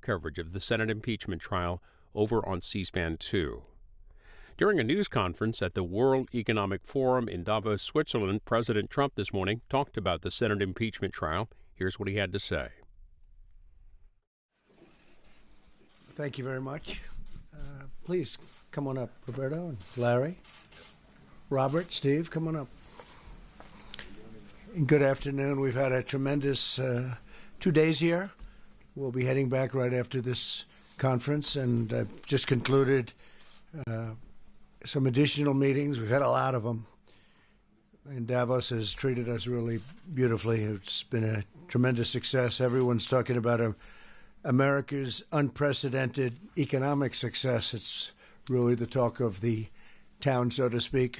coverage of the Senate impeachment trial over on C-SPAN 2. During a news conference at the World Economic Forum in Davos, Switzerland, President Trump this morning talked about the Senate impeachment trial. Here's what he had to say. Thank you very much. Please come on up, Roberto and Larry. Robert, Steve, come on up. Good afternoon. We've had a tremendous 2 days here. We'll be heading back right after this conference, and I've just concluded some additional meetings. We've had a lot of them, and Davos has treated us really beautifully. It's been a tremendous success. Everyone's talking about America's unprecedented economic success. It's really the talk of the town, so to speak.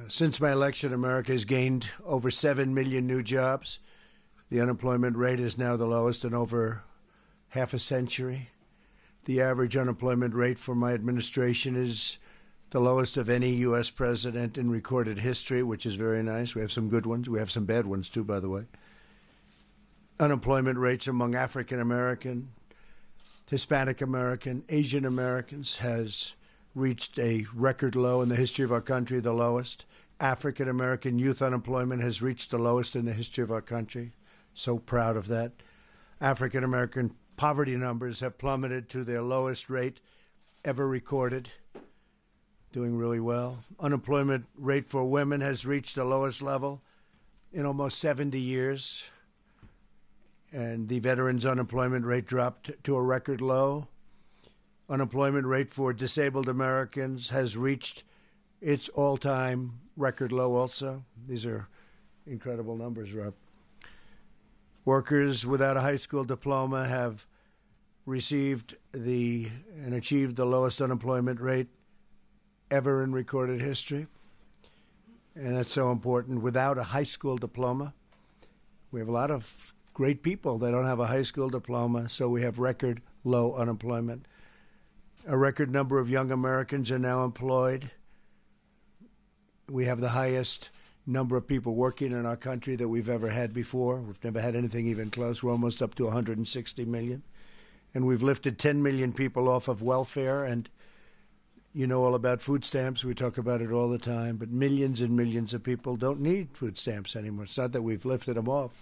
Since my election, America has gained over 7 million new jobs. The unemployment rate is now the lowest in over half a century. The average unemployment rate for my administration is the lowest of any U.S. president in recorded history, which is very nice. We have some good ones. We have some bad ones, too, by the way. Unemployment rates among African American, Hispanic American, Asian Americans has reached a record low in the history of our country, the lowest. African American youth unemployment has reached the lowest in the history of our country. So proud of that. African American poverty numbers have plummeted to their lowest rate ever recorded. Doing really well. Unemployment rate for women has reached the lowest level in almost 70 years. And the veterans' unemployment rate dropped to a record low. Unemployment rate for disabled Americans has reached its all-time record low also. These are incredible numbers, Rob. Workers without a high school diploma have received and achieved the lowest unemployment rate ever in recorded history. And that's so important. Without a high school diploma, we have a lot of great people that don't have a high school diploma, so we have record low unemployment. A record number of young Americans are now employed. We have the highest number of people working in our country that we've ever had before. We've never had anything even close. We're almost up to 160 million. And we've lifted 10 million people off of welfare. And you know all about food stamps. We talk about it all the time. But millions and millions of people don't need food stamps anymore. It's not that we've lifted them off,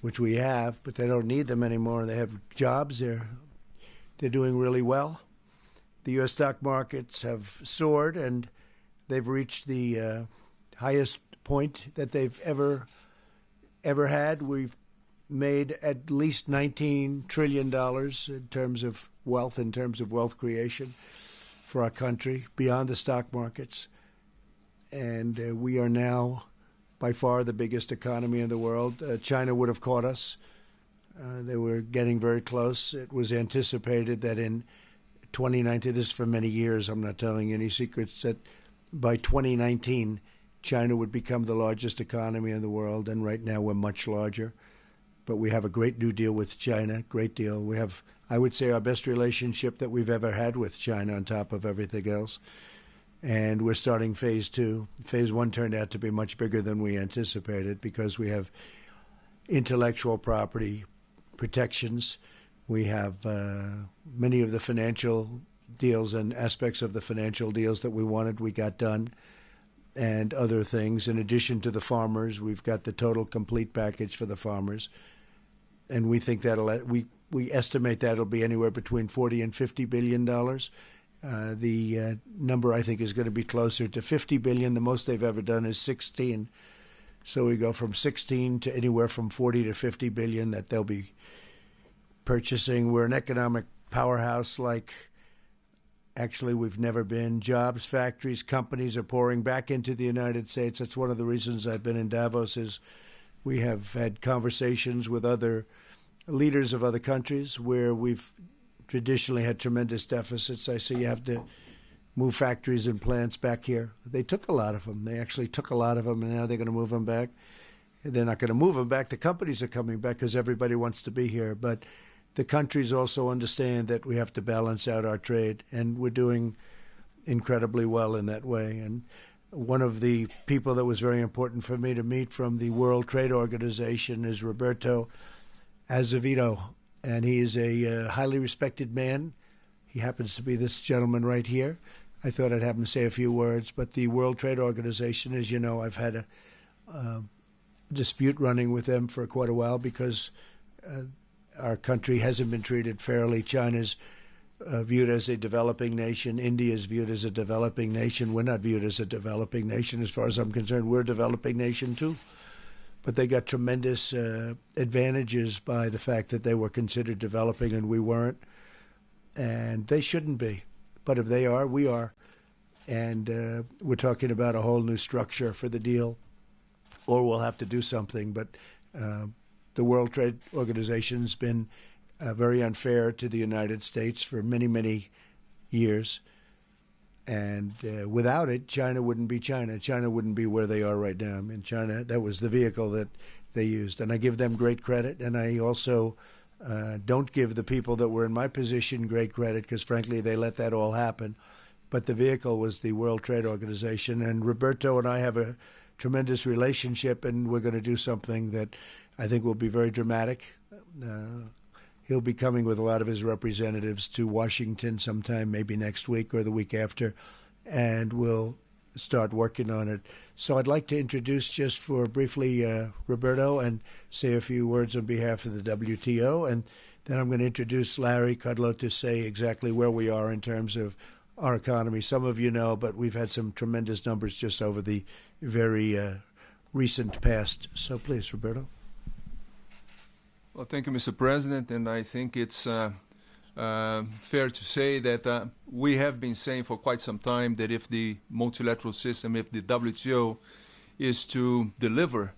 which we have, but they don't need them anymore. They have jobs. They're doing really well. The U.S. stock markets have soared, and they've reached the highest point that they've ever had. We've made at least $19 trillion in terms of wealth creation for our country beyond the stock markets. And we are now by far the biggest economy in the world. China would have caught us. They were getting very close. It was anticipated that in 2019, this is for many years, I'm not telling you any secrets, that by 2019, China would become the largest economy in the world, and right now we're much larger. But we have a great new deal with China, great deal. We have, I would say, our best relationship that we've ever had with China on top of everything else. And we're starting phase 2. Phase 1 turned out to be much bigger than we anticipated because we have intellectual property protections. We have many of the financial deals and aspects of the financial deals that we wanted, we got done, and other things. In addition to the farmers, we've got the total complete package for the farmers. And we think we estimate that'll be anywhere between $40 and $50 billion. The number, I think, is going to be closer to $50 billion. The most they've ever done is 16. So we go from 16 to anywhere from 40 to 50 billion that they'll be purchasing. We're an economic powerhouse like actually we've never been. Jobs, factories, companies are pouring back into the United States. That's one of the reasons I've been in Davos is we have had conversations with other leaders of other countries where we've traditionally had tremendous deficits. I say you have to move factories and plants back here. They took a lot of them. They actually took a lot of them, and now they're going to move them back. They're not going to move them back. The companies are coming back because everybody wants to be here. But the countries also understand that we have to balance out our trade, and we're doing incredibly well in that way. And one of the people that was very important for me to meet from the World Trade Organization is Roberto Azevedo. and he is a highly respected man. He happens to be this gentleman right here. I thought I'd have him say a few words, but the World Trade Organization, as you know, I've had a dispute running with them for quite a while because our country hasn't been treated fairly. China's viewed as a developing nation. India is viewed as a developing nation. We're not viewed as a developing nation. As far as I'm concerned, we're a developing nation too. But they got tremendous advantages by the fact that they were considered developing and we weren't. And they shouldn't be. But if they are, we are. And we're talking about a whole new structure for the deal, or we'll have to do something. But the World Trade Organization's been very unfair to the United States for many, many years. And without it, China wouldn't be China. China wouldn't be where they are right now. I mean, China, that was the vehicle that they used. And I give them great credit. And I also don't give the people that were in my position great credit because, frankly, they let that all happen. But the vehicle was the World Trade Organization. And Roberto and I have a tremendous relationship, and we're going to do something that I think will be very dramatic. He'll be coming with a lot of his representatives to Washington sometime, maybe next week or the week after, and we'll start working on it. So I'd like to introduce just for briefly Roberto and say a few words on behalf of the WTO, and then I'm going to introduce Larry Kudlow to say exactly where we are in terms of our economy. Some of you know, but we've had some tremendous numbers just over the very recent past. So please, Roberto. Well, thank you, Mr. President, and I think it's fair to say that we have been saying for quite some time that if the multilateral system, if the WTO is to deliver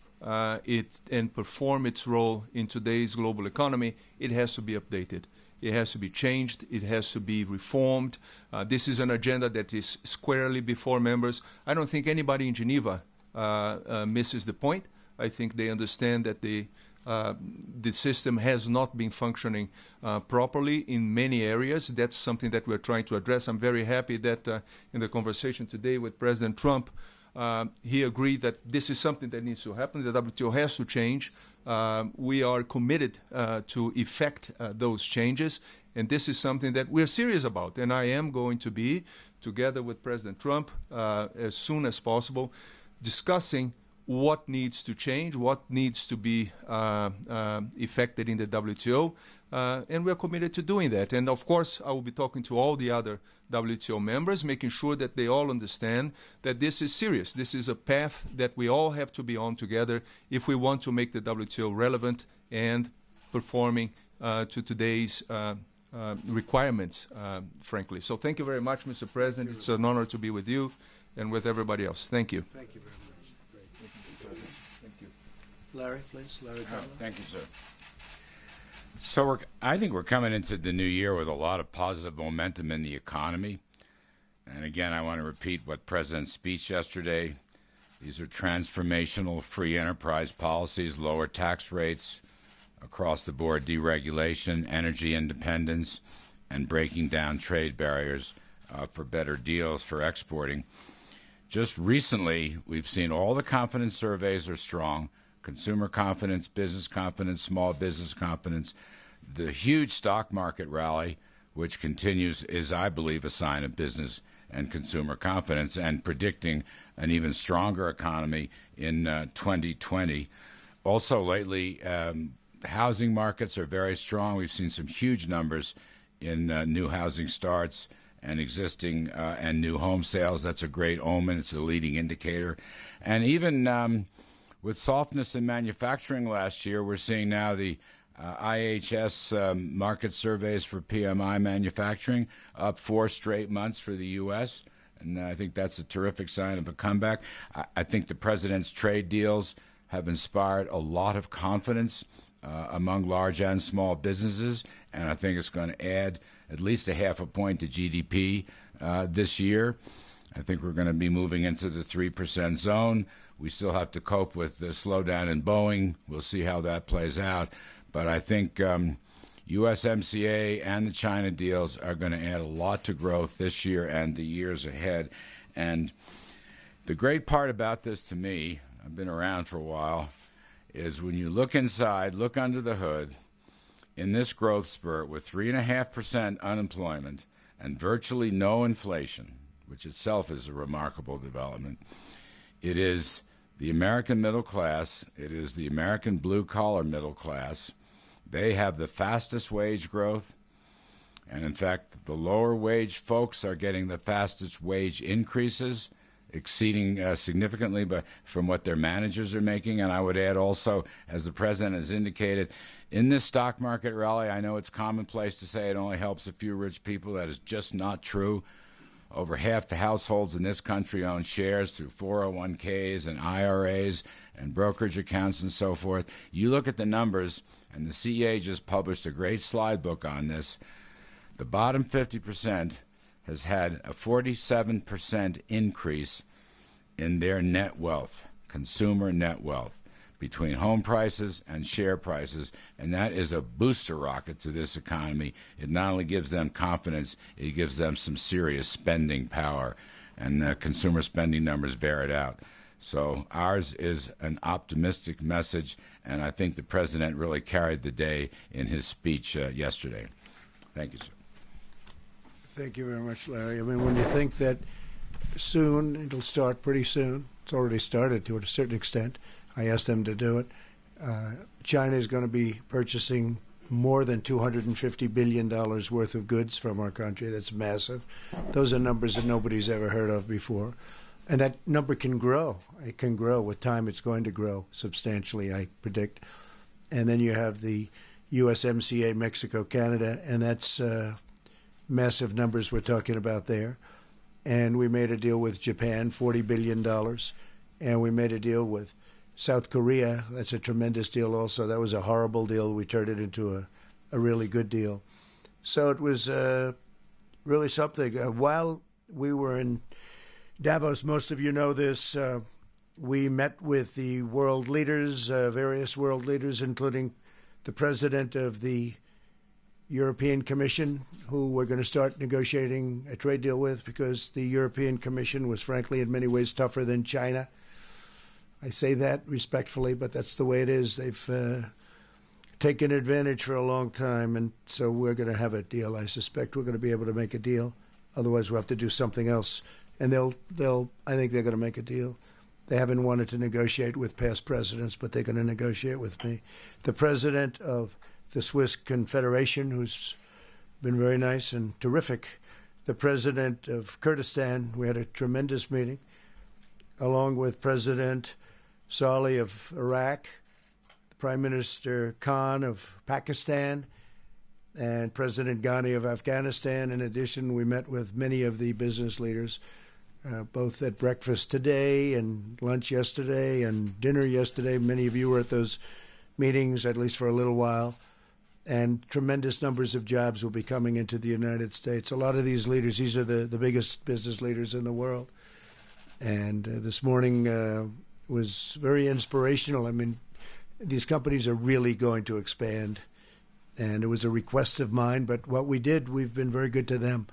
it and perform its role in today's global economy, it has to be updated. It has to be changed. It has to be reformed. This is an agenda that is squarely before members. I don't think anybody in Geneva misses the point. I think they understand that the system has not been functioning properly in many areas. That's something that we're trying to address. I'm very happy that in the conversation today with President Trump, he agreed that this is something that needs to happen. The WTO has to change. We are committed to effect those changes, and this is something that we're serious about. And I am going to be, together with President Trump, as soon as possible, discussing what needs to change, what needs to be effected in the WTO, and we're committed to doing that. And of course, I will be talking to all the other WTO members, making sure that they all understand that this is serious. This is a path that we all have to be on together if we want to make the WTO relevant and performing to today's requirements, frankly. So thank you very much, Mr. President. It's an honor to be with you and with everybody else. Thank you. Thank you very much. Thank you. Larry, please. Larry Kudlow. Thank you, sir. So I think we're coming into the new year with a lot of positive momentum in the economy. And again, I want to repeat what President's speech yesterday. These are transformational free enterprise policies, lower tax rates, across the board deregulation, energy independence, and breaking down trade barriers for better deals for exporting. Just recently, we've seen all the confidence surveys are strong. Consumer confidence, business confidence, small business confidence. The huge stock market rally, which continues, is, I believe, a sign of business and consumer confidence and predicting an even stronger economy in 2020. Also, lately, housing markets are very strong. We've seen some huge numbers in new housing starts and existing and new home sales. That's a great omen. It's a leading indicator. And even with softness in manufacturing last year, we're seeing now the IHS market surveys for PMI manufacturing up 4 straight months for the U.S., and I think that's a terrific sign of a comeback. I think the president's trade deals have inspired a lot of confidence among large and small businesses, and I think it's going to add at least a half a point to GDP this year. I think we're going to be moving into the 3% zone. We still have to cope with the slowdown in Boeing. We'll see how that plays out. But I think USMCA and the China deals are going to add a lot to growth this year and the years ahead. And the great part about this to me, I've been around for a while, is when you look inside, look under the hood, in this growth spurt with 3.5% unemployment and virtually no inflation, which itself is a remarkable development, it is the American middle class, it is the American blue-collar middle class. They have the fastest wage growth, and in fact, the lower wage folks are getting the fastest wage increases, exceeding significantly from what their managers are making. And I would add also, as the president has indicated, in this stock market rally, I know it's commonplace to say it only helps a few rich people. That is just not true. Over half the households in this country own shares through 401ks and IRAs and brokerage accounts and so forth. You look at the numbers, and the CEA just published a great slide book on this. The bottom 50% has had a 47% increase in their net wealth, consumer net wealth, between home prices and share prices, and that is a booster rocket to this economy. It not only gives them confidence, it gives them some serious spending power, and consumer spending numbers bear it out. So ours is an optimistic message, and I think the president really carried the day in his speech yesterday. Thank you, sir. Thank you very much, Larry. I mean, when you think that soon, it'll start pretty soon. It's already started to a certain extent. I asked them to do it. China is going to be purchasing more than $250 billion worth of goods from our country. That's massive. Those are numbers that nobody's ever heard of before. And that number can grow. It can grow. With time, it's going to grow substantially, I predict. And then you have the USMCA, Mexico, Canada, and that's massive numbers we're talking about there. And we made a deal with Japan, $40 billion. And we made a deal with South Korea. That's a tremendous deal also. That was a horrible deal. We turned it into a really good deal. So it was really something. While we were in Davos, most of you know this, we met with the world leaders, various world leaders, including the president of the European Commission, who we're going to start negotiating a trade deal with, because the European Commission was, frankly, in many ways tougher than China. I say that respectfully, but that's the way it is. They've taken advantage for a long time, and so we're going to have a deal. I suspect we're going to be able to make a deal. Otherwise, we'll have to do something else. And I think they're going to make a deal. They haven't wanted to negotiate with past presidents, but they're going to negotiate with me. The president of the Swiss Confederation, who's been very nice and terrific. The president of Kurdistan, we had a tremendous meeting, along with President Saleh of Iraq, Prime Minister Khan of Pakistan, and President Ghani of Afghanistan. In addition, we met with many of the business leaders, both at breakfast today and lunch yesterday and dinner yesterday. Many of you were at those meetings, at least for a little while. And tremendous numbers of jobs will be coming into the United States. A lot of these leaders, these are the biggest business leaders in the world. And this morning was very inspirational. I mean, these companies are really going to expand. And it was a request of mine, but what we did, we've been very good to them.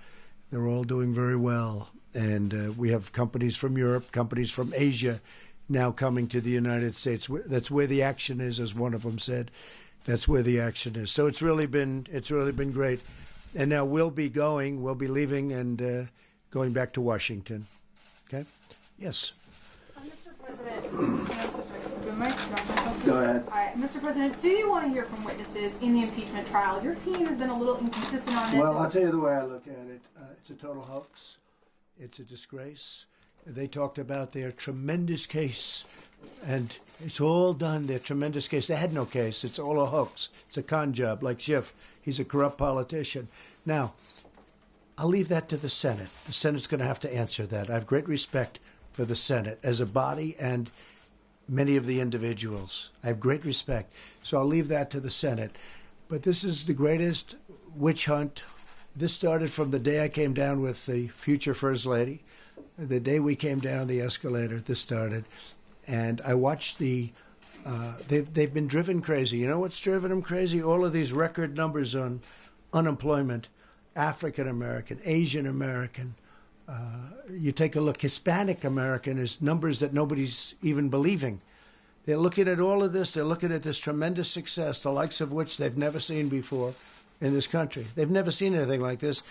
They're all doing very well. And we have companies from Europe, companies from Asia now coming to the United States. That's where the action is, as one of them said. That's where the action is. So it's really been great. And now we'll be leaving and going back to Washington. Okay? Yes. Mr. President, I'm so sorry. Go ahead. All right. Mr. President, do you want to hear from witnesses in the impeachment trial? Your team has been a little inconsistent on this. Well, I'll tell you the way I look at it. It's a total hoax. It's a disgrace. They talked about their tremendous case, and it's all done, their tremendous case. They had no case. It's all a hoax. It's a con job, like Schiff. He's a corrupt politician. Now, I'll leave that to the Senate. The Senate's going to have to answer that. I have great respect for the Senate as a body and many of the individuals. I have great respect. So I'll leave that to the Senate. But this is the greatest witch hunt. This started from the day I came down with the future First Lady. The day we came down the escalator, this started. And I watched they've been driven crazy. You know what's driven them crazy? All of these record numbers on unemployment, African American, Asian American. You take a look, Hispanic American is numbers that nobody's even believing. They're looking at all of this. They're looking at this tremendous success, the likes of which they've never seen before in this country. They've never seen anything like this.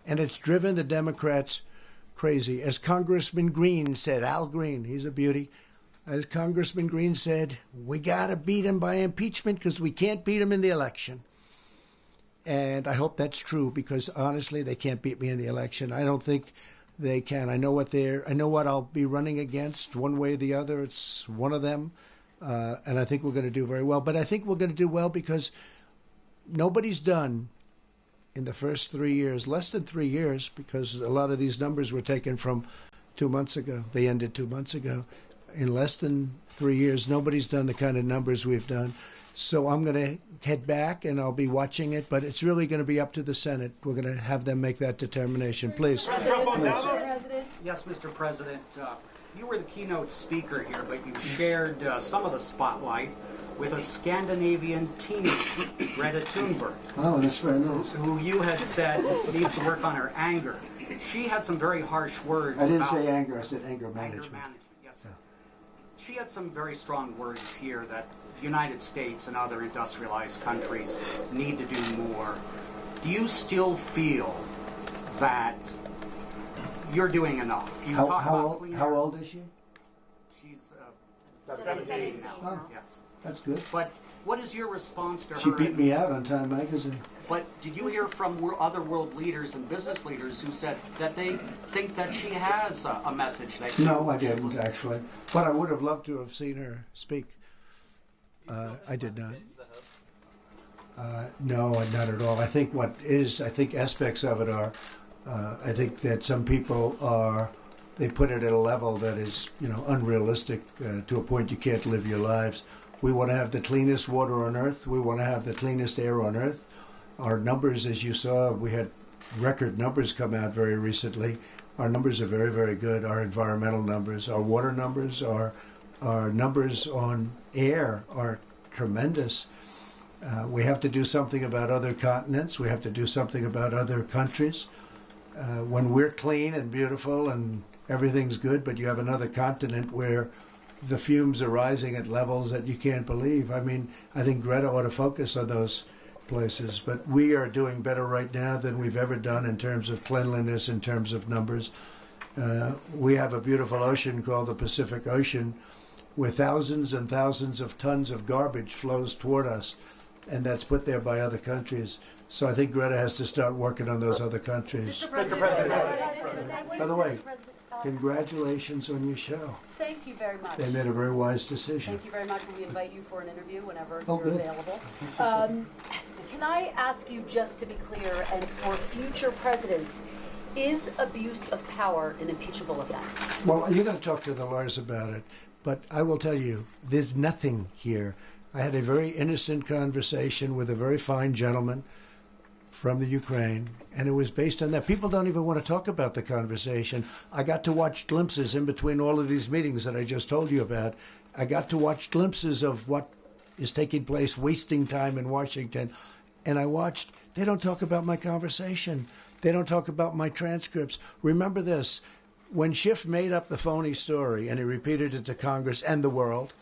And it's driven the Democrats crazy. As Congressman Green said, Al Green, he's a beauty. As Congressman Green said, we got to beat him by impeachment because we can't beat him in the election. And I hope that's true because, honestly, they can't beat me in the election. I don't think they can. I know what I'll be running against one way or the other. It's one of them. And I think we're going to do very well. But I think we're going to do well because nobody's done in the first 3 years, less than 3 years, because a lot of these numbers were taken from 2 months ago. They ended 2 months ago. In less than 3 years, nobody's done the kind of numbers we've done. So I'm going to head back and I'll be watching it, but it's really going to be up to the Senate. We're going to have them make that determination. Please. Yes, Mr. President. You were the keynote speaker here, but you shared some of the spotlight with a Scandinavian teenager, Greta Thunberg. Oh, that's very nice. Who you had said needs to work on her anger. She had some very harsh words. I didn't about say anger, I said anger management. Anger management, yes. Yeah. She had some very strong words here that the United States and other industrialized countries need to do more. Do you still feel that you're doing enough? You how old is she? She's 17 now. Oh, yes. That's good. But what is your response to her? She beat me out on Time Magazine. But did you hear from other world leaders and business leaders who said that they think that she has a message that No, I didn't, actually. But I would have loved to have seen her speak. I did not. No, not at all. I think aspects of it are, I think that some people they put it at a level that is, unrealistic to a point you can't live your lives. We want to have the cleanest water on earth. We want to have the cleanest air on earth. Our numbers, as you saw, we had record numbers come out very recently. Our numbers are very, very good. Our environmental numbers, our water numbers, our numbers on air are tremendous. We have to do something about other continents. We have to do something about other countries. When we're clean and beautiful and everything's good, but you have another continent where the fumes are rising at levels that you can't believe. I mean, I think Greta ought to focus on those places. But we are doing better right now than we've ever done in terms of cleanliness, in terms of numbers. We have a beautiful ocean called the Pacific Ocean where thousands and thousands of tons of garbage flows toward us, and that's put there by other countries. So I think Greta has to start working on those other countries. Mr. President. By the way, congratulations on your show. Thank you very much. They made a very wise decision. Thank you very much. We invite you for an interview whenever Oh, you're good. available. Can I ask you, just to be clear, and for future presidents, is abuse of power an impeachable offense? Well, you're going to talk to the lawyers about it, but I will tell you, there's nothing here. I had a very innocent conversation with a very fine gentleman from the Ukraine, and it was based on that. People don't even want to talk about the conversation. I got to watch glimpses in between all of these meetings that I just told you about. I got to watch glimpses of what is taking place, wasting time in Washington. And I watched, they don't talk about my conversation. They don't talk about my transcripts. Remember this, when Schiff made up the phony story and he repeated it to Congress and the world,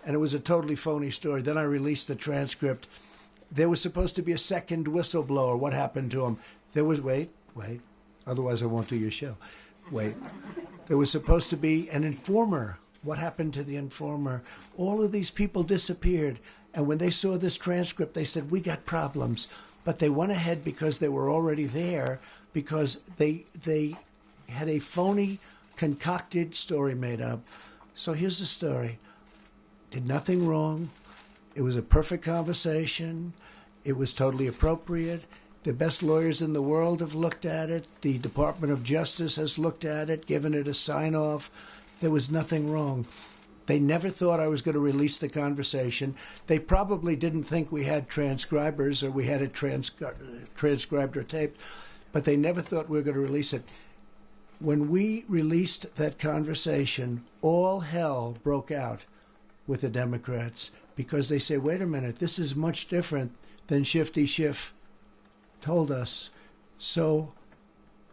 and it was a totally phony story, then I released the transcript. There was supposed to be a second whistleblower. What happened to him? There was, wait, otherwise I won't do your show. Wait. There was supposed to be an informer. What happened to the informer? All of these people disappeared. And when they saw this transcript, they said, we got problems. But they went ahead because they were already there, because they had a phony, concocted story made up. So here's the story. Did nothing wrong. It was a perfect conversation. It was totally appropriate. The best lawyers in the world have looked at it. The Department of Justice has looked at it, given it a sign-off. There was nothing wrong. They never thought I was going to release the conversation. They probably didn't think we had transcribers or we had it transcribed or taped, but they never thought we were going to release it. When we released that conversation, all hell broke out with the Democrats, because they say, wait a minute, this is much different than Shifty Schiff told us. So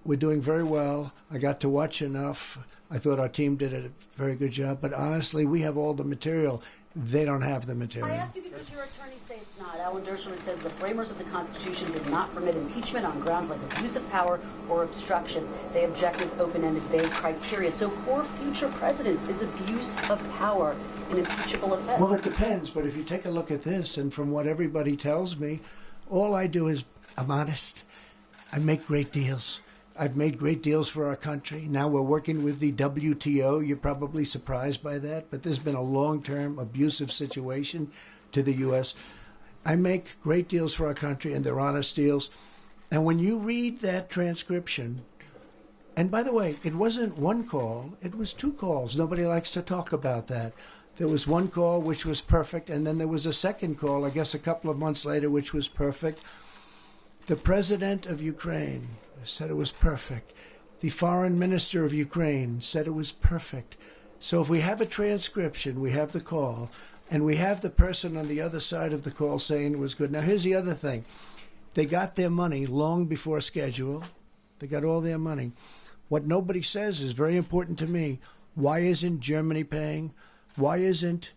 we're doing very well. I got to watch enough. I thought our team did a very good job. But honestly, we have all the material. They don't have the I material. ask you because your attorneys say it's not. Alan Dershowitz says the framers of the Constitution did not permit impeachment on grounds like abuse of power or obstruction. They object with open-ended, vague criteria. So for future presidents, is abuse of power an impeachable offense? Well, it depends, but if you take a look at this, and from what everybody tells me, all I do is, I'm honest, I make great deals. I've made great deals for our country. Now we're working with the WTO. You're probably surprised by that, but there's been a long-term abusive situation to the U.S. I make great deals for our country, and they're honest deals. And when you read that transcription, and by the way, it wasn't one call, it was two calls. Nobody likes to talk about that. There was one call which was perfect, and then there was a second call, I guess a couple of months later, which was perfect. The president of Ukraine said it was perfect. The foreign minister of Ukraine said it was perfect. So if we have a transcription, we have the call, and we have the person on the other side of the call saying it was good. Now, here's the other thing. They got their money long before schedule. They got all their money. What nobody says is very important to me. Why isn't Germany paying? Why isn't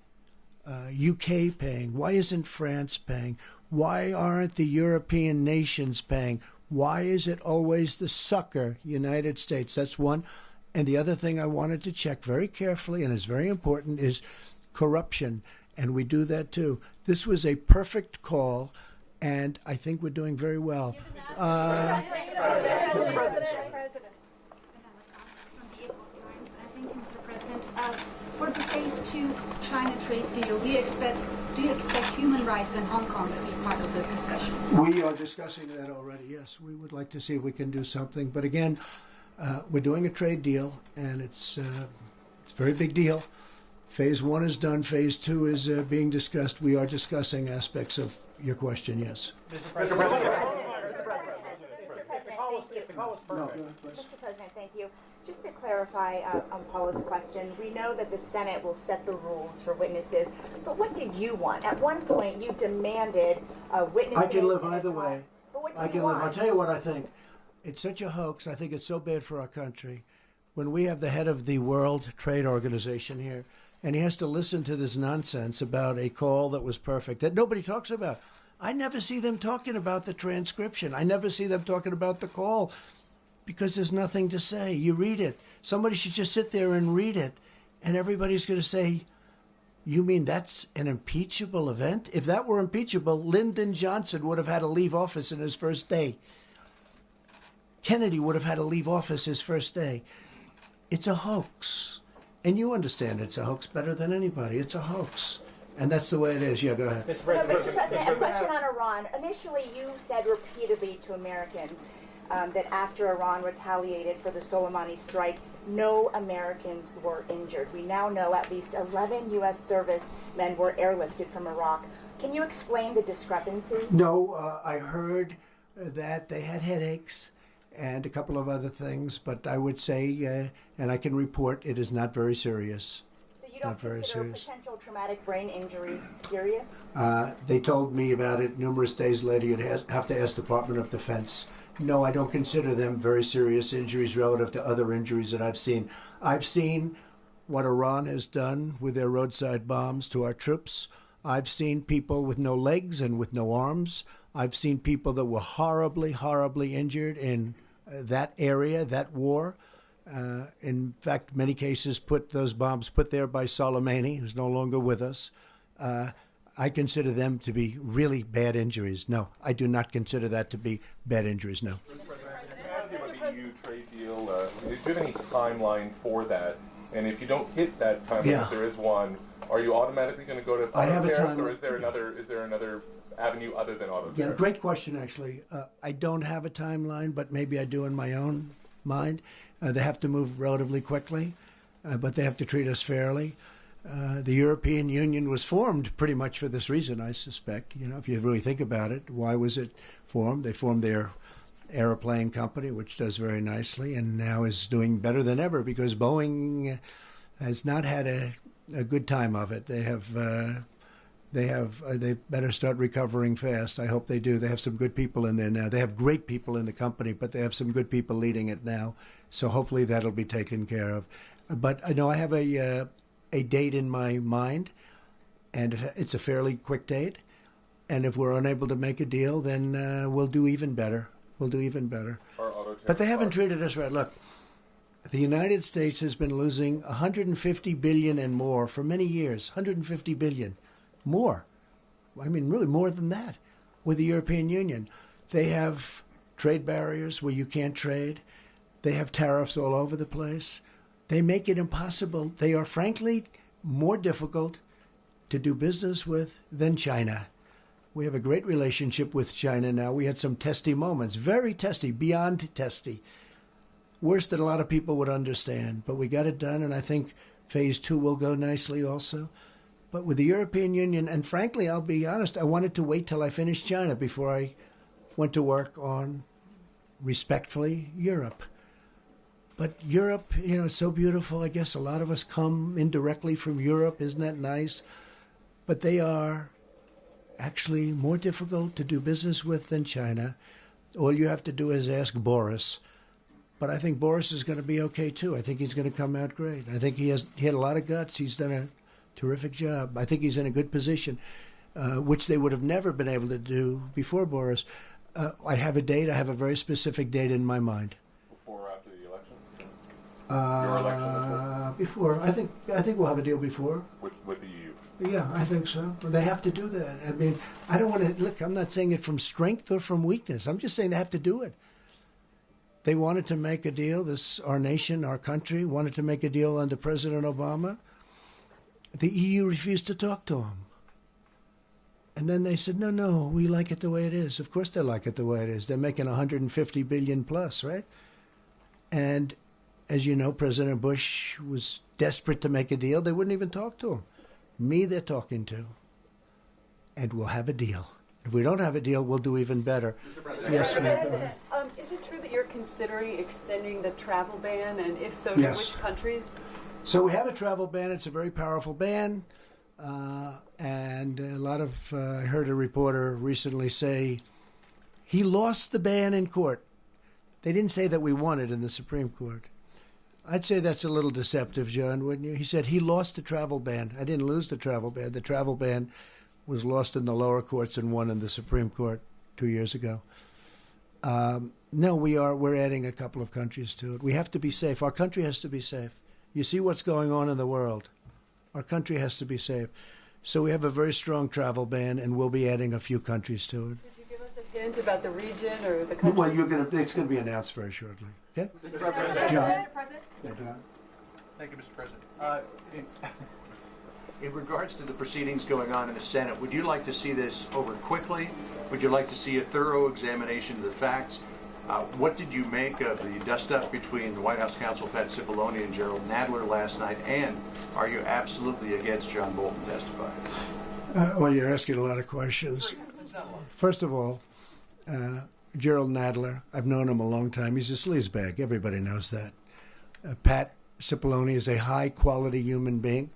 UK paying? Why isn't France paying? Why aren't the European nations paying? Why is it always the sucker, United States? That's one. And the other thing I wanted to check very carefully, and is very important, is corruption. And we do that too. This was a perfect call, and I think we're doing very well. For the phase 2 China trade deal, do you expect human rights in Hong Kong to be part of the discussion? We are discussing that already, yes. We would like to see if we can do something. But again, we're doing a trade deal, and it's a very big deal. Phase 1 is done. Phase 2 is being discussed. We are discussing aspects of your question, yes. Mr. President, thank you. Just to clarify on Paula's question, we know that the Senate will set the rules for witnesses, but what did you want? At one point, you demanded witnesses. I can live either way. But what I did can you live. want? I'll tell you what I think. It's such a hoax. I think it's so bad for our country. When we have the head of the World Trade Organization here, and he has to listen to this nonsense about a call that was perfect, that nobody talks about. I never see them talking about the transcription. I never see them talking about the call because there's nothing to say. You read it. Somebody should just sit there and read it, and everybody's going to say, you mean that's an impeachable event? If that were impeachable, Lyndon Johnson would have had to leave office in his first day. Kennedy would have had to leave office his first day. It's a hoax. And you understand it's a hoax better than anybody. It's a hoax. And that's the way it is. Yeah, go ahead. Mr. President, a question on Iran. Initially, you said repeatedly to Americans that after Iran retaliated for the Soleimani strike, no Americans were injured. We now know at least 11 U.S. servicemen were airlifted from Iraq. Can you explain the discrepancy? No, I heard that they had headaches and a couple of other things, but I would say, and I can report, it is not very serious. So you don't consider potential traumatic brain injury serious? They told me about it numerous days later. You'd have to ask Department of Defense. No, I don't consider them very serious injuries relative to other injuries that I've seen. I've seen what Iran has done with their roadside bombs to our troops. I've seen people with no legs and with no arms. I've seen people that were horribly, horribly injured in that area, that war. In fact, many cases those bombs put there by Soleimani, who's no longer with us. I consider them to be really bad injuries. No, I do not consider that to be bad injuries, no. The EU trade deal, do you have any timeline for that? And if you don't hit that timeline, if there is one, are you automatically going to go to auto tariffs, or is there another avenue other than auto tariffs? Yeah, great question, actually. I don't have a timeline, but maybe I do in my own mind. They have to move relatively quickly, but they have to treat us fairly. The European Union was formed pretty much for this reason, I suspect. You know, if you really think about it, why was it formed? They formed their airplane company, which does very nicely, and now is doing better than ever because Boeing has not had a good time of it. They better start recovering fast. I hope they do. They have some good people in there now. They have great people in the company, but they have some good people leading it now. So hopefully that'll be taken care of. But I know I have a date in my mind, and it's a fairly quick date. And if we're unable to make a deal, then we'll do even better. We'll do even better. But they haven't treated us right. Look, the United States has been losing $150 billion and more for many years. $150 billion. More. I mean, really more than that with the European Union. They have trade barriers where you can't trade. They have tariffs all over the place. They make it impossible. They are, frankly, more difficult to do business with than China. We have a great relationship with China now. We had some testy moments, very testy, beyond testy. Worse than a lot of people would understand. But we got it done, and I think phase 2 will go nicely also. But with the European Union, and frankly, I'll be honest, I wanted to wait till I finished China before I went to work on, respectfully, Europe. But Europe, you know, is so beautiful. I guess a lot of us come indirectly from Europe. Isn't that nice? But they are actually more difficult to do business with than China. All you have to do is ask Boris. But I think Boris is going to be okay, too. I think he's going to come out great. I think he had a lot of guts. He's done a terrific job. I think he's in a good position, which they would have never been able to do before Boris. I have a date. I have a very specific date in my mind. Before or after the election? Your election? Before. I think we'll have a deal before. With the EU? Yeah, I think so. They have to do that. I mean, I don't want to, look, I'm not saying it from strength or from weakness. I'm just saying they have to do it. They wanted to make a deal, our nation, our country, wanted to make a deal under President Obama. The EU refused to talk to them. And then they said, no, we like it the way it is. Of course they like it the way it is. They're making $150 billion plus, right? And as you know, President Bush was desperate to make a deal. They wouldn't even talk to him. Me, they're talking to. And we'll have a deal. If we don't have a deal, we'll do even better. Yes, President, is it true that you're considering extending the travel ban? And if so, yes. To which countries? So we have a travel ban. It's a very powerful ban. And a lot of, I heard a reporter recently say, he lost the ban in court. They didn't say that we won it in the Supreme Court. I'd say that's a little deceptive, John, wouldn't you? He said he lost the travel ban. I didn't lose the travel ban. The travel ban was lost in the lower courts and won in the Supreme Court 2 years ago. No, we're adding a couple of countries to it. We have to be safe. Our country has to be safe. You see what's going on in the world. Our country has to be safe. So we have a very strong travel ban, and we'll be adding a few countries to it. Could you give us a hint about the region or the country? Well, it's going to be announced very shortly. Okay? Mr. President. John. Yeah, John. Thank you, Mr. President. In regards to the proceedings going on in the Senate, would you like to see this over quickly? Would you like to see a thorough examination of the facts? What did you make of the dust-up between the White House counsel Pat Cipollone and Gerald Nadler last night? And are you absolutely against John Bolton testifying? Well, you're asking a lot of questions. First of all, Gerald Nadler, I've known him a long time. He's a sleazebag. Everybody knows that. Pat Cipollone is a high-quality human being.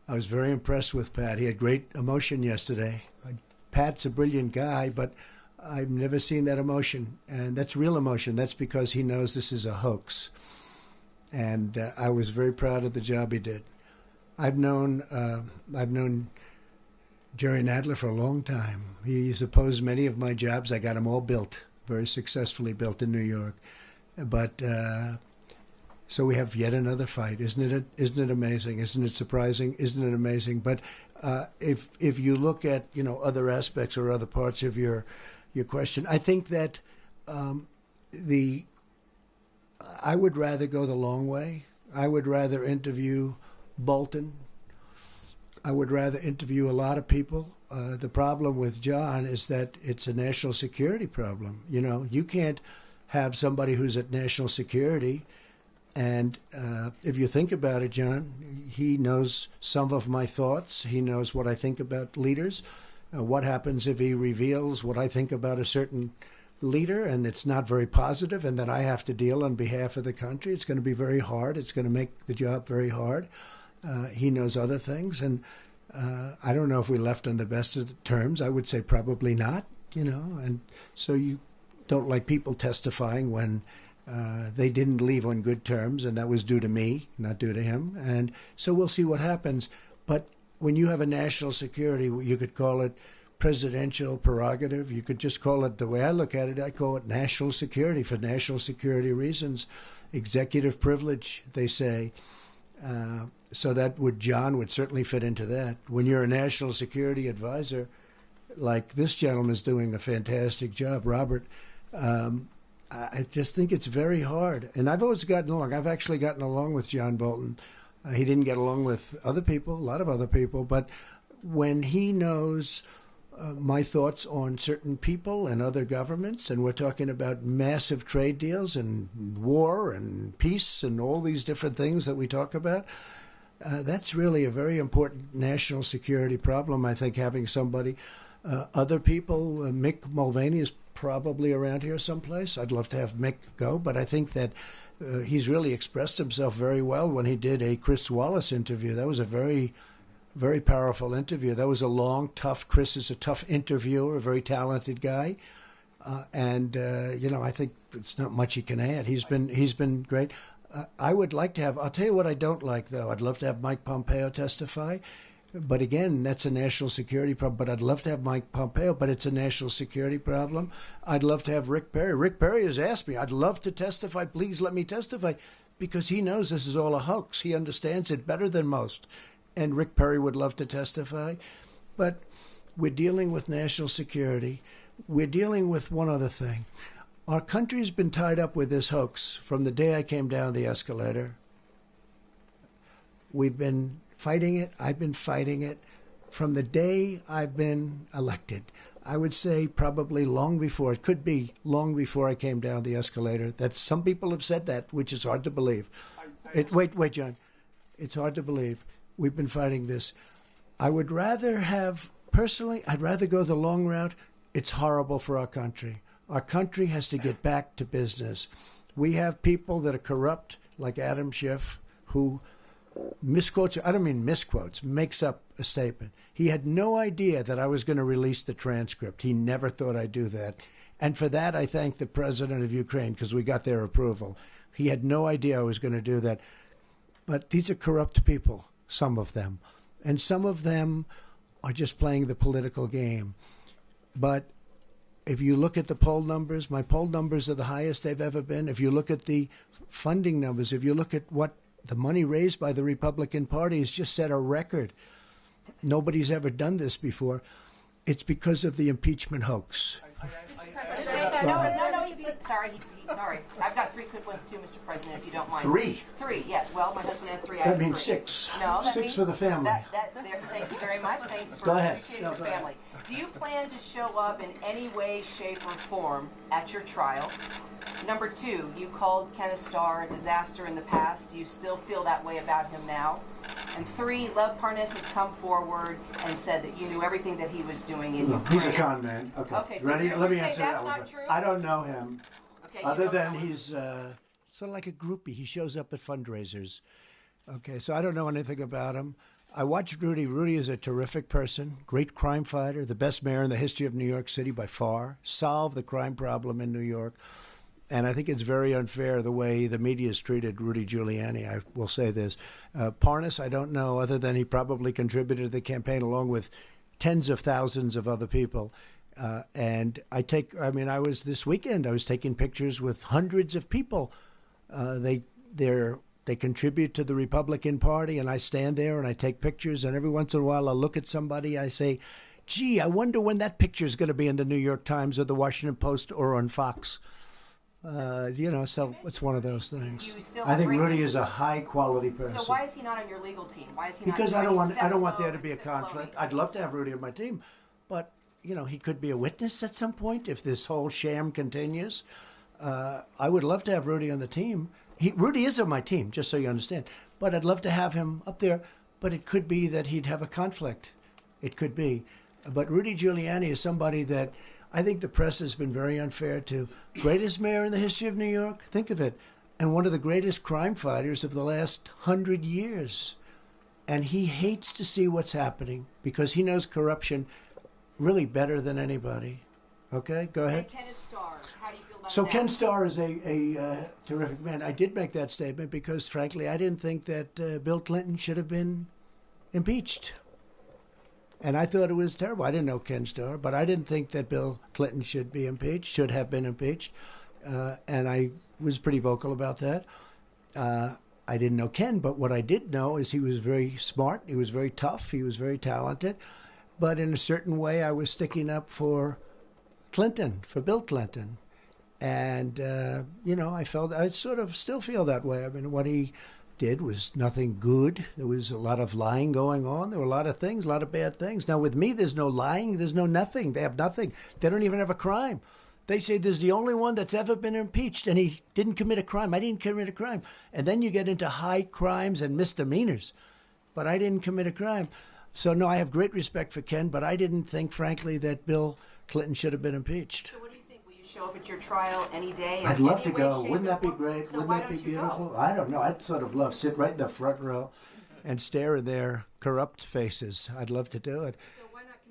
I was very impressed with Pat. He had great emotion yesterday. Pat's a brilliant guy, but I've never seen that emotion. And that's real emotion. That's because he knows this is a hoax. And I was very proud of the job he did. I've known Jerry Nadler for a long time. He's opposed many of my jobs. I got them all built, very successfully built in New York. But so we have yet another fight. Isn't it amazing? Isn't it surprising? Isn't it amazing? But if you look at other aspects or other parts of your question, I think that I would rather go the long way. I would rather interview Bolton. I would rather interview a lot of people. The problem with John is that it's a national security problem. You can't have somebody who's at national security. And if you think about it, John, he knows some of my thoughts. He knows what I think about leaders. What happens if he reveals what I think about a certain leader and it's not very positive, and then I have to deal on behalf of the country? It's going to be very hard. It's going to make the job very hard. He knows other things, and I don't know if we left on the best of terms. I would say probably not, and so you don't like people testifying when they didn't leave on good terms, and that was due to me, not due to him. And so we'll see what happens. But when you have a national security, you could call it presidential prerogative. You could just call it, the way I look at it, I call it national security for national security reasons. Executive privilege, they say. So that John would certainly fit into that. When you're a national security advisor, like this gentleman's doing a fantastic job, Robert, I just think it's very hard. And I've always gotten along. I've actually gotten along with John Bolton. He didn't get along with other people, a lot of other people, but when he knows my thoughts on certain people and other governments, and we're talking about massive trade deals and war and peace and all these different things that we talk about, that's really a very important national security problem, I think, having somebody. Other people, Mick Mulvaney is probably around here someplace. I'd love to have Mick go, but I think that he's really expressed himself very well when he did a Chris Wallace interview. That was a very, very powerful interview. That was a long, tough. Chris is a tough interviewer, a very talented guy, and I think it's not much he can add. He's been great. I would like to have. I'll tell you what I don't like, though. I'd love to have Mike Pompeo testify. But again, that's a national security problem. But I'd love to have Mike Pompeo, but it's a national security problem. I'd love to have Rick Perry. Rick Perry has asked me, I'd love to testify. Please let me testify. Because he knows this is all a hoax. He understands it better than most. And Rick Perry would love to testify. But we're dealing with national security. We're dealing with one other thing. Our country's been tied up with this hoax from the day I came down the escalator. We've been fighting it. I've been fighting it from the day I've been elected. I would say probably long before. It could be long before I came down the escalator. That some people have said that, which is hard to believe. Wait, John. It's hard to believe. We've been fighting this. I would rather have, personally, I'd rather go the long route. It's horrible for our country. Our country has to get back to business. We have people that are corrupt, like Adam Schiff, who misquotes, I don't mean misquotes, makes up a statement. He had no idea that I was going to release the transcript. He never thought I'd do that. And for that, I thank the president of Ukraine, because we got their approval. He had no idea I was going to do that. But these are corrupt people, some of them. And some of them are just playing the political game. But if you look at the poll numbers, my poll numbers are the highest they've ever been. If you look at the funding numbers, if you look at what the money raised by the Republican Party has just set a record. Nobody's ever done this before. It's because of the impeachment hoax. Sorry. I've got 3 quick ones too, Mr. President, if you don't mind. 3? 3, yes. Well, my husband has 3. That means 6. No, that 6 means for the family. Thank you very much. Thanks for Go ahead. appreciating the family. Do you plan to show up in any way, shape, or form at your trial? Number 2, you called Kenneth Starr a disaster in the past. Do you still feel that way about him now? And 3, Lev Parnas has come forward and said that you knew everything that he was doing in Ukraine. He's a con man. Okay. So ready? Let me answer that one. I don't know him. Okay, other than he's sort of like a groupie. He shows up at fundraisers. Okay, so I don't know anything about him. I watched Rudy. Rudy is a terrific person, great crime fighter, the best mayor in the history of New York City by far, solved the crime problem in New York. And I think it's very unfair the way the media has treated Rudy Giuliani. I will say this. Parnas, I don't know, other than he probably contributed to the campaign along with tens of thousands of other people. And I was this weekend, I was taking pictures with hundreds of people. They contribute to the Republican Party, and I stand there and I take pictures, and every once in a while I look at somebody, I say, gee, I wonder when that picture is going to be in the New York Times or the Washington Post or on Fox. So it's one of those things. I think Rudy is a high-quality person. So why is he not on your legal team? Why is he because not? Because I don't want there to be a conflict. I'd love to have Rudy on my team, but he could be a witness at some point if this whole sham continues. I would love to have Rudy on the team. Rudy is on my team, just so you understand. But I'd love to have him up there. But it could be that he'd have a conflict. It could be. But Rudy Giuliani is somebody that I think the press has been very unfair to. Greatest mayor in the history of New York, think of it, and one of the greatest crime fighters of the last 100 years. And he hates to see what's happening because he knows corruption really better than anybody. Okay, go ahead. And Kenneth Starr, how do you feel about So that? Ken Starr is a terrific man. I did make that statement because, frankly, I didn't think that Bill Clinton should have been impeached. And I thought it was terrible. I didn't know Ken Starr, but I didn't think that Bill Clinton should have been impeached. And I was pretty vocal about that. I didn't know Ken, but what I did know is he was very smart. He was very tough. He was very talented. But in a certain way, I was sticking up for Clinton, for Bill Clinton. And, I sort of still feel that way. I mean, what he did was nothing good. There was a lot of lying going on. There were a lot of things, a lot of bad things. Now, with me, there's no lying. There's no nothing. They have nothing. They don't even have a crime. They say there's the only one that's ever been impeached, and he didn't commit a crime. I didn't commit a crime. And then you get into high crimes and misdemeanors. But I didn't commit a crime. So, no, I have great respect for Ken, but I didn't think, frankly, that Bill Clinton should have been impeached. So what do you think? Will you show up at your trial any day? I'd love to go. Wouldn't that be great? Wouldn't that be beautiful? I don't know. I'd sort of love sit right in the front row and stare at their corrupt faces. I'd love to do it.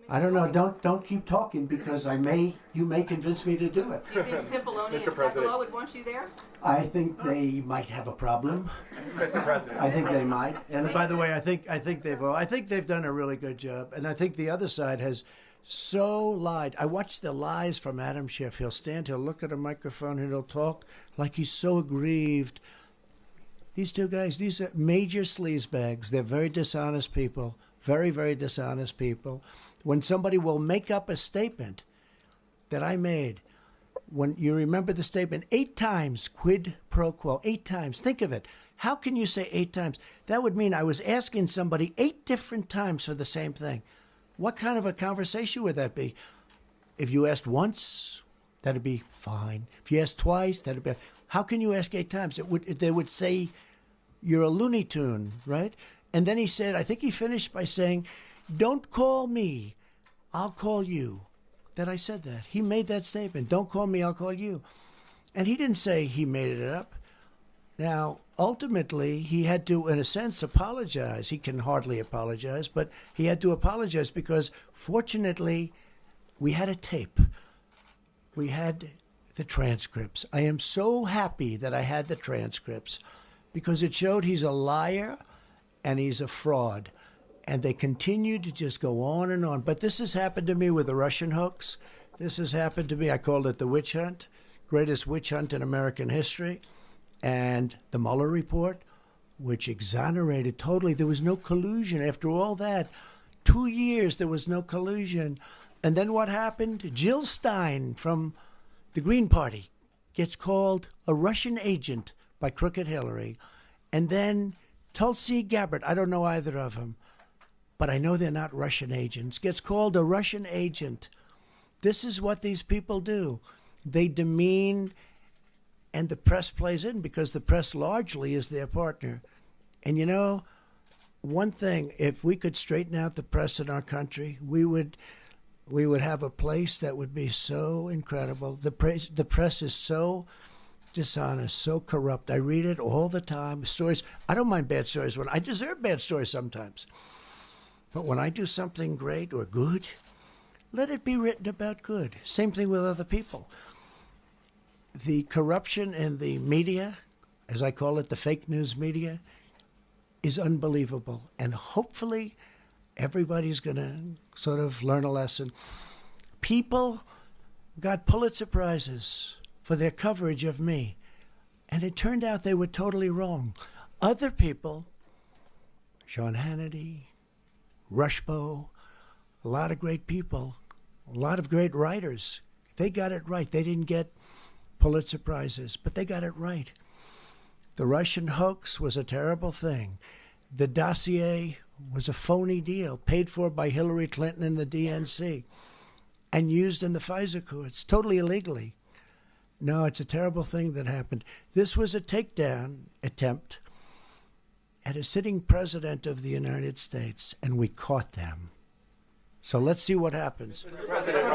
I don't know. Don't keep talking because you may convince me to do it. Do you think Cipollone and Sekulow would want you there? I think they might have a problem. Mr. President. I think they might. And by the way, I think they've done a really good job. And I think the other side has so lied. I watched the lies from Adam Schiff. He'll look at a microphone, and he'll talk like he's so aggrieved. These two guys, these are major sleazebags. They're very dishonest people. Very, very dishonest people. When somebody will make up a statement that I made, when you remember the statement 8 times, quid pro quo, 8 times. Think of it. How can you say 8 times? That would mean I was asking somebody 8 different times for the same thing. What kind of a conversation would that be? If you asked once, that'd be fine. If you asked twice, that'd be. How can you ask 8 times? They would say you're a Looney Tune, right? And then he said, I think he finished by saying, don't call me, I'll call you. That I said that. He made that statement. Don't call me, I'll call you. And he didn't say he made it up. Now, ultimately, he had to, in a sense, apologize. He can hardly apologize, but he had to apologize because, fortunately, we had a tape. We had the transcripts. I am so happy that I had the transcripts because it showed he's a liar and he's a fraud. And they continue to just go on and on. But this has happened to me with the Russian hoax. This has happened to me. I called it the witch hunt, greatest witch hunt in American history. And the Mueller report, which exonerated totally. There was no collusion. After all that, 2 years, there was no collusion. And then what happened? Jill Stein from the Green Party gets called a Russian agent by Crooked Hillary. And then Tulsi Gabbard, I don't know either of them, but I know they're not Russian agents, gets called a Russian agent. This is what these people do. They demean, and the press plays in because the press largely is their partner. And you know, one thing, if we could straighten out the press in our country, we would have a place that would be so incredible. The press is so dishonest, so corrupt. I read it all the time. Stories. I don't mind bad stories. I deserve bad stories sometimes. But when I do something great or good, let it be written about good. Same thing with other people. The corruption in the media, as I call it, the fake news media, is unbelievable. And hopefully everybody's going to sort of learn a lesson. People got Pulitzer Prizes for their coverage of me. And it turned out they were totally wrong. Other people, Sean Hannity, Rushbo, a lot of great people, a lot of great writers, they got it right. They didn't get Pulitzer Prizes, but they got it right. The Russian hoax was a terrible thing. The dossier was a phony deal paid for by Hillary Clinton and the DNC and used in the FISA courts totally illegally. No, it's a terrible thing that happened. This was a takedown attempt at a sitting president of the United States, and we caught them. So let's see what happens. Mr. President,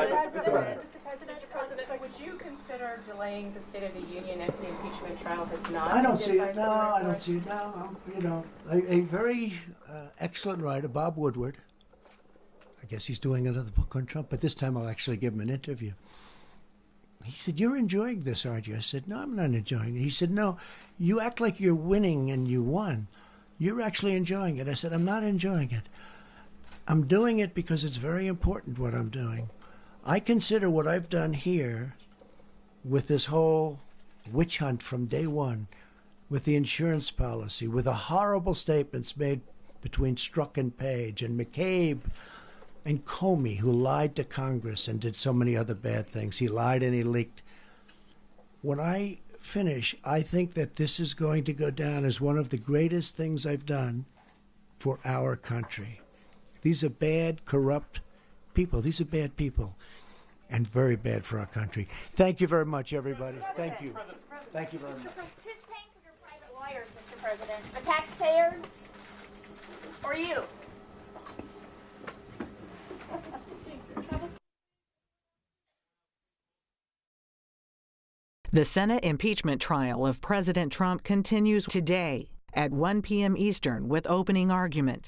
would you consider delaying the State of the Union if the impeachment trial has not? I don't see it. No, I don't see it. No, you know, a very excellent writer, Bob Woodward. I guess he's doing another book on Trump, but this time I'll actually give him an interview. He said, "You're enjoying this, aren't you?" I said, "No, I'm not enjoying it." He said, "No, you act like you're winning and you won. You're actually enjoying it." I said, "I'm not enjoying it." I'm doing it because it's very important what I'm doing. I consider what I've done here with this whole witch hunt from day one, with the insurance policy, with the horrible statements made between Strzok and Page and McCabe and Comey, who lied to Congress and did so many other bad things. He lied and he leaked. When I finish, I think that this is going to go down as one of the greatest things I've done for our country. These are bad, corrupt people. These are bad people and very bad for our country. Thank you very much, everybody. Thank you. Thank you very much. Who's paying for your private lawyers, Mr. President? The taxpayers or you? The Senate impeachment trial of President Trump continues today at 1 p.m. Eastern with opening arguments.